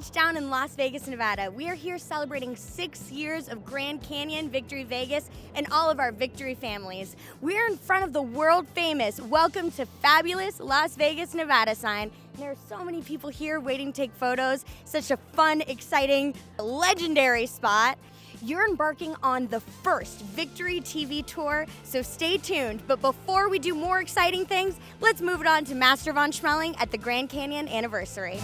touchdown in Las Vegas, Nevada. We are here celebrating 6 years of Grand Canyon, Victory Vegas, and all of our Victory families. We're in front of the world famous "Welcome to Fabulous Las Vegas, Nevada" sign. And there are so many people here waiting to take photos. Such a fun, exciting, legendary spot. You're embarking on the first Victory TV tour, so stay tuned. But before we do more exciting things, let's move it on to Master Von Schmeling at the Grand Canyon anniversary.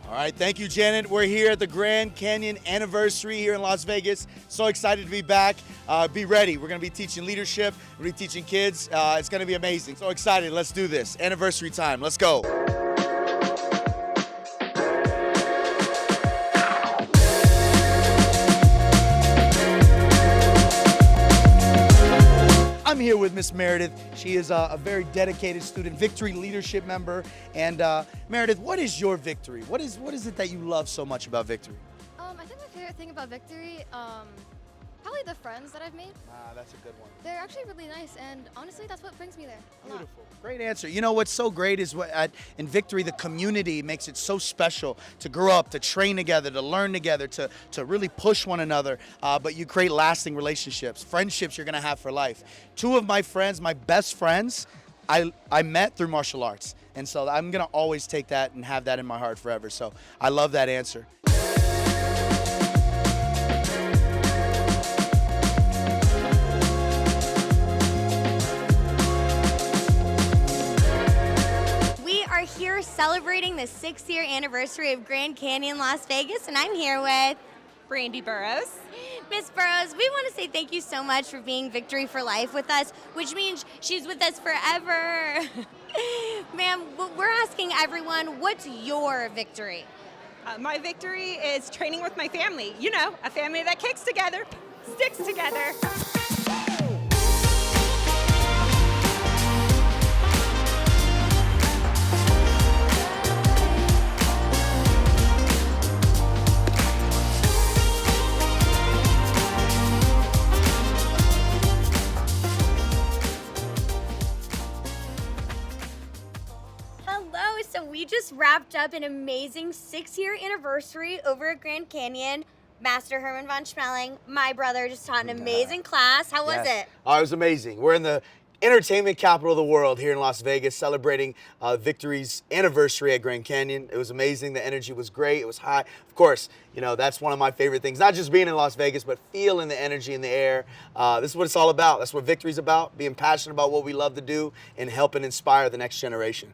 All right, thank you, Janet. We're here at the Grand Canyon anniversary here in Las Vegas. So excited to be back. Be ready. We're going to be teaching leadership. We're going to be teaching kids. It's going to be amazing. So excited. Let's do this. Anniversary time. Let's go. I'm here with Miss Meredith. She is a very dedicated student, Victory leadership member. And Meredith, what is your Victory? What is it that you love so much about Victory? I think my favorite thing about Victory, probably the friends that I've made. That's a good one. They're actually really nice, and honestly, that's what brings me there a lot. Beautiful. Great answer. You know what's so great is in Victory, the community makes it so special to grow up, to train together, to learn together, to really push one another. But you create lasting relationships, friendships you're going to have for life. Two of my friends, my best friends, I met through martial arts. And so I'm going to always take that and have that in my heart forever. So I love that answer. Here celebrating the 6th-year anniversary of Grand Canyon, Las Vegas, and I'm here with Brandy Burrows. Miss Burrows. We want to say thank you so much for being Victory for Life with us, which means she's with us forever. Ma'am, we're asking everyone, what's your victory? My victory is training with my family. You know, a family that kicks together, sticks together. So we just wrapped up an amazing 6-year anniversary over at Grand Canyon. Master Herman Von Schmeling, my brother, just taught an amazing class. How was it? Oh, it was amazing. We're in the entertainment capital of the world here in Las Vegas, celebrating Victory's anniversary at Grand Canyon. It was amazing. The energy was great. It was high. Of course, you know, that's one of my favorite things, not just being in Las Vegas, but feeling the energy in the air. This is what it's all about. That's what Victory's about, being passionate about what we love to do and helping inspire the next generation.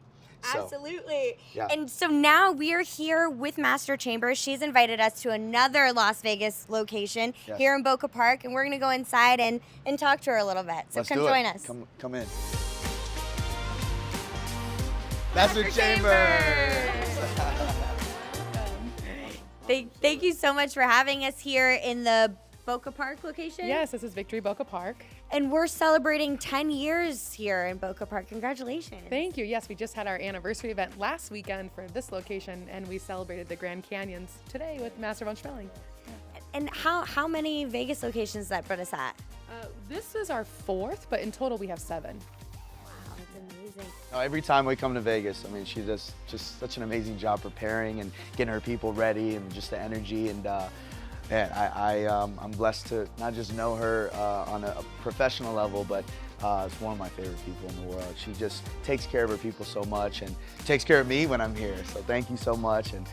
Absolutely. Yeah. And so now we are here with Master Chambers. She's invited us to another Las Vegas location here in Boca Park, and we're going to go inside and talk to her a little bit. So come join us. Come in. Master Chambers. Thank you so much for having us here in the Boca Park location. Yes, this is Victory Boca Park. And we're celebrating 10 years here in Boca Park. Congratulations. Thank you. Yes, we just had our anniversary event last weekend for this location, and we celebrated the Grand Canyons today with Master Von Schmeling. And how many Vegas locations that brought us at? This is our 4th, but in total we have 7. Wow, that's amazing. Every time we come to Vegas, I mean, she does just such an amazing job preparing and getting her people ready and just the energy. And man, I'm blessed to not just know her on a professional level, but it's one of my favorite people in the world. She just takes care of her people so much and takes care of me when I'm here. So thank you so much. And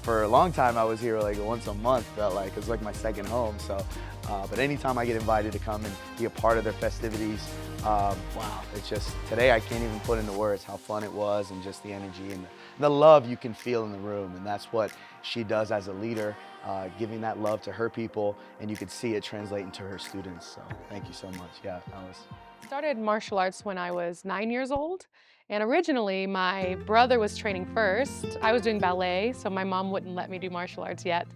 for a long time, I was here like once a month. Felt like it was like my second home. So, but anytime I get invited to come and be a part of their festivities, wow, it's just today I can't even put into words how fun it was and just the energy and the love you can feel in the room. And that's what she does as a leader. Giving that love to her people, and you could see it translate into her students. So thank you so much. Yeah, that was. Started martial arts when I was 9 years old, and originally my brother was training first. I was doing ballet, so my mom wouldn't let me do martial arts yet,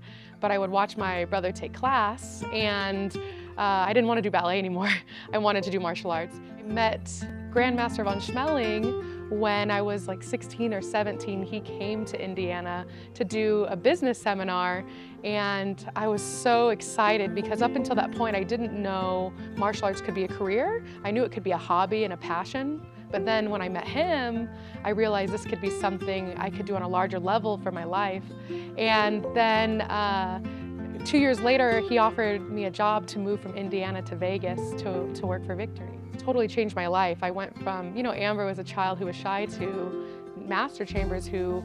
but I would watch my brother take class, and I didn't want to do ballet anymore. I wanted to do martial arts. I met Grandmaster Von Schmeling when I was like 16 or 17, he came to Indiana to do a business seminar, and I was so excited because up until that point I didn't know martial arts could be a career. I knew it could be a hobby and a passion, but then when I met him, I realized this could be something I could do on a larger level for my life. And then 2 years later, he offered me a job to move from Indiana to Vegas to work for Victory. It totally changed my life. I went from, Amber was a child who was shy to Master Chambers who,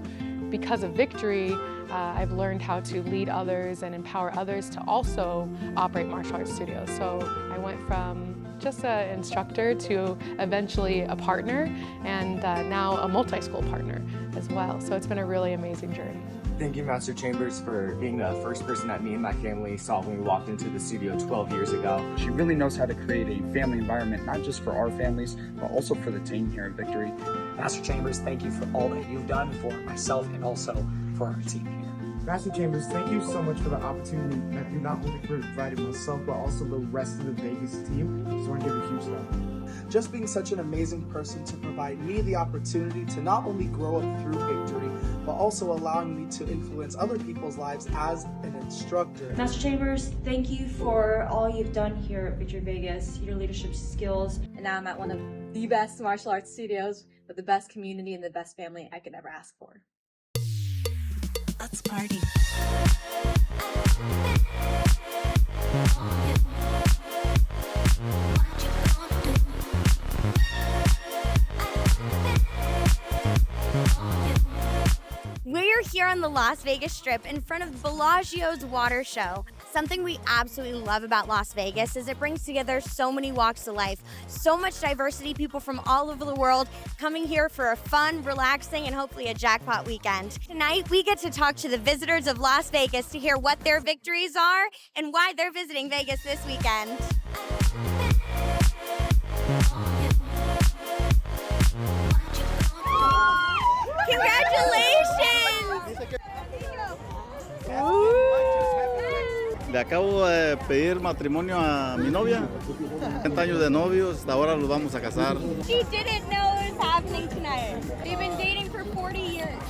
because of Victory, I've learned how to lead others and empower others to also operate martial arts studios. So I went from just an instructor to eventually a partner, and now a multi-school partner as well. So it's been a really amazing journey. Thank you, Master Chambers, for being the first person that me and my family saw when we walked into the studio 12 years ago. She really knows how to create a family environment, not just for our families, but also for the team here at Victory. Master Chambers, thank you for all that you've done for myself and also for our team here. Master Chambers, thank you so much for the opportunity that you not only provided myself, but also the rest of the Vegas team. Just want to give a huge shout out. Just being such an amazing person to provide me the opportunity to not only grow up through Victory, but also allowing me to influence other people's lives as an instructor. Master Chambers, thank you for all you've done here at Victory Vegas, your leadership skills, and now I'm at one of the best martial arts studios with the best community and the best family I could ever ask for. Let's party. We're here on the Las Vegas Strip in front of Bellagio's water show. Something we absolutely love about Las Vegas is it brings together so many walks of life, so much diversity, people from all over the world coming here for a fun, relaxing, and hopefully a jackpot weekend. Tonight, we get to talk to the visitors of Las Vegas to hear what their victories are and why they're visiting Vegas this weekend. Congratulations! Le acabo de pedir matrimonio a mi novia. 30 años de novios, hasta ahora los vamos a casar. She didn't know it was happening tonight. They've been dating for 40 years.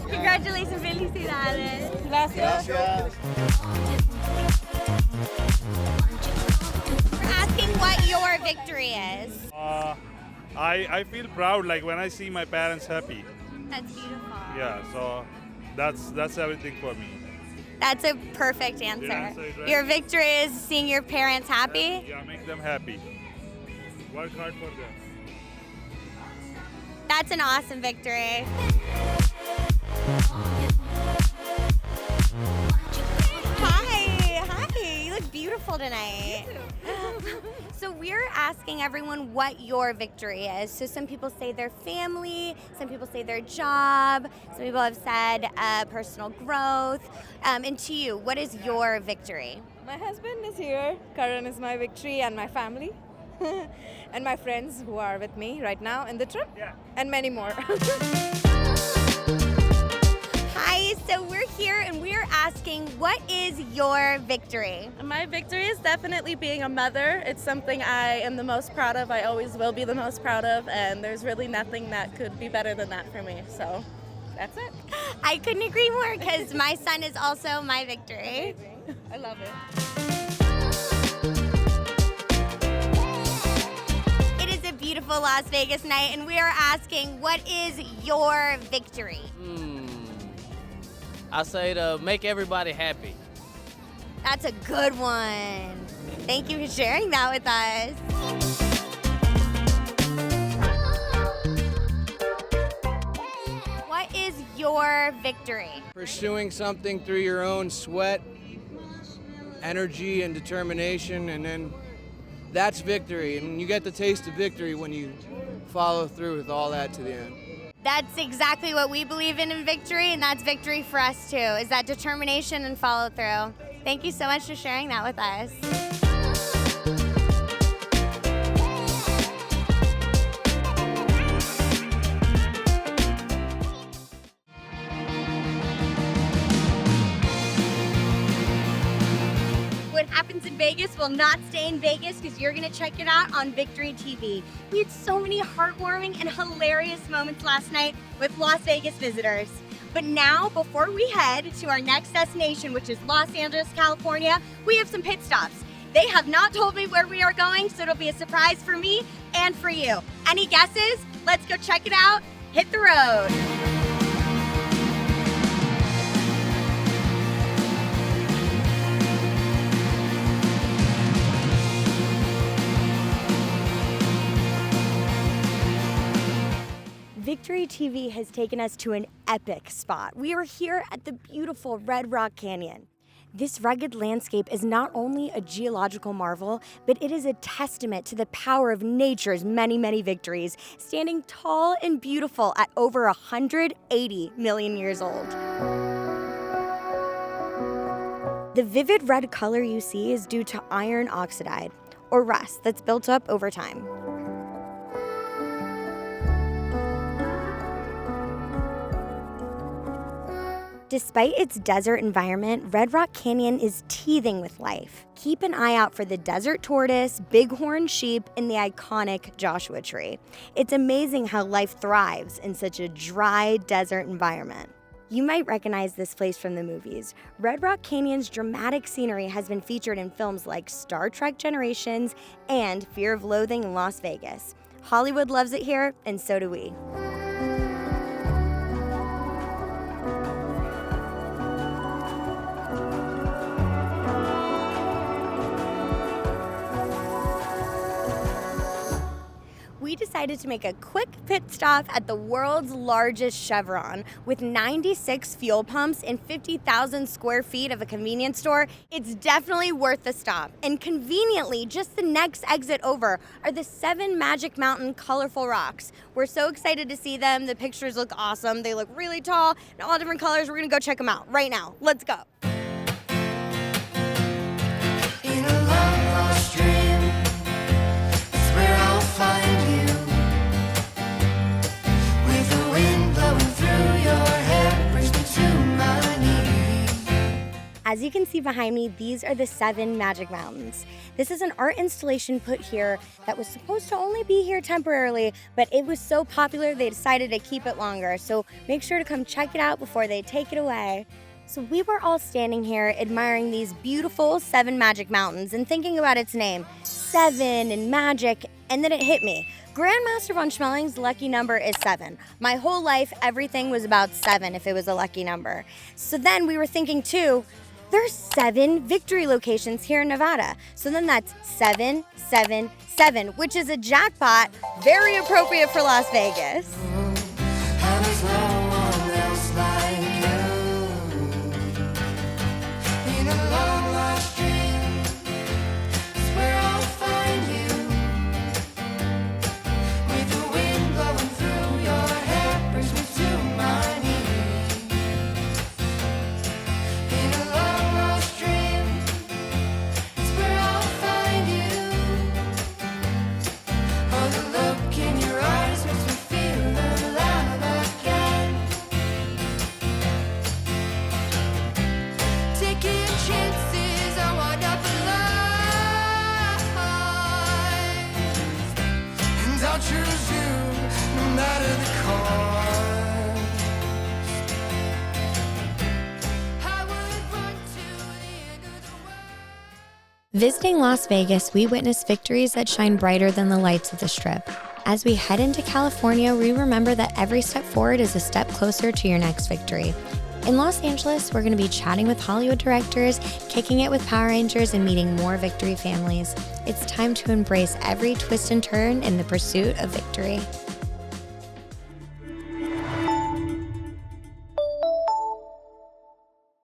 Congratulations, felicidades. Gracias. Gracias. We're asking what your victory is. I feel proud, like when I see my parents happy. That's beautiful. Yeah, so that's everything for me. That's a perfect answer. Did I answer it right? Your victory is seeing your parents happy? Yeah, make them happy. Work hard for them. That's an awesome victory. Hi, you look beautiful tonight. So we're asking everyone what your victory is. So some people say their family, some people say their job, some people have said personal growth. And to you, what is your victory? My husband is here. Karan is my victory, and my family. And my friends who are with me right now in the trip, and many more. Hi, so we're here and we're asking, what is your victory? My victory is definitely being a mother. It's something I am the most proud of. I always will be the most proud of, and there's really nothing that could be better than that for me. So that's it. I couldn't agree more because my son is also my victory. Amazing. I love it. Beautiful Las Vegas night, and we are asking, what is your victory? I say to make everybody happy. That's a good one. Thank you for sharing that with us. What is your victory? Pursuing something through your own sweat, energy, and determination, and then that's victory, and you get the taste of victory when you follow through with all that to the end. That's exactly what we believe in victory, and that's victory for us too, is that determination and follow through. Thank you so much for sharing that with us. What happens in Vegas will not stay in Vegas because you're going to check it out on Victory TV. We had so many heartwarming and hilarious moments last night with Las Vegas visitors. But now, before we head to our next destination, which is Los Angeles, California, we have some pit stops. They have not told me where we are going, so it'll be a surprise for me and for you. Any guesses? Let's go check it out. Hit the road. Victory TV has taken us to an epic spot. We are here at the beautiful Red Rock Canyon. This rugged landscape is not only a geological marvel, but it is a testament to the power of nature's many, many victories, standing tall and beautiful at over 180 million years old. The vivid red color you see is due to iron oxide, or rust, that's built up over time. Despite its desert environment, Red Rock Canyon is teeming with life. Keep an eye out for the desert tortoise, bighorn sheep, and the iconic Joshua tree. It's amazing how life thrives in such a dry desert environment. You might recognize this place from the movies. Red Rock Canyon's dramatic scenery has been featured in films like Star Trek Generations and Fear of Loathing in Las Vegas. Hollywood loves it here, and so do we. We decided to make a quick pit stop at the world's largest Chevron. With 96 fuel pumps and 50,000 square feet of a convenience store, it's definitely worth the stop. And conveniently, just the next exit over are the 7 Magic Mountain colorful rocks. We're so excited to see them. The pictures look awesome. They look really tall and all different colors. We're gonna go check them out right now. Let's go. In a long lost dream, it's where I'll find you. With the wind blowing through your hair, brings me to my knees. As you can see behind me, these are the 7 Magic Mountains. This is an art installation put here that was supposed to only be here temporarily, but it was so popular they decided to keep it longer. So make sure to come check it out before they take it away. So we were all standing here admiring these beautiful 7 Magic Mountains and thinking about its name, 7 and magic, and then it hit me. Grandmaster von Schmelling's lucky number is 7. My whole life, everything was about 7 if it was a lucky number. So then we were thinking too, there's 7 victory locations here in Nevada. So then that's 777, which is a jackpot, very appropriate for Las Vegas. And there's no one else like you. In a long lost dream, it's where I'll find you. With the wind blowing through your hair, brings me to my knees. In a long lost dream, it's where I'll find you. Oh, the look in your eyes makes me feel alive again. Taking chances, I wind up alive. And I'll choose you, no matter the cost. I would run to the end of the world. Visiting Las Vegas, we witness victories that shine brighter than the lights of the Strip. As we head into California, we remember that every step forward is a step closer to your next victory. In Los Angeles, we're going to be chatting with Hollywood directors, kicking it with Power Rangers, and meeting more victory families. It's time to embrace every twist and turn in the pursuit of victory.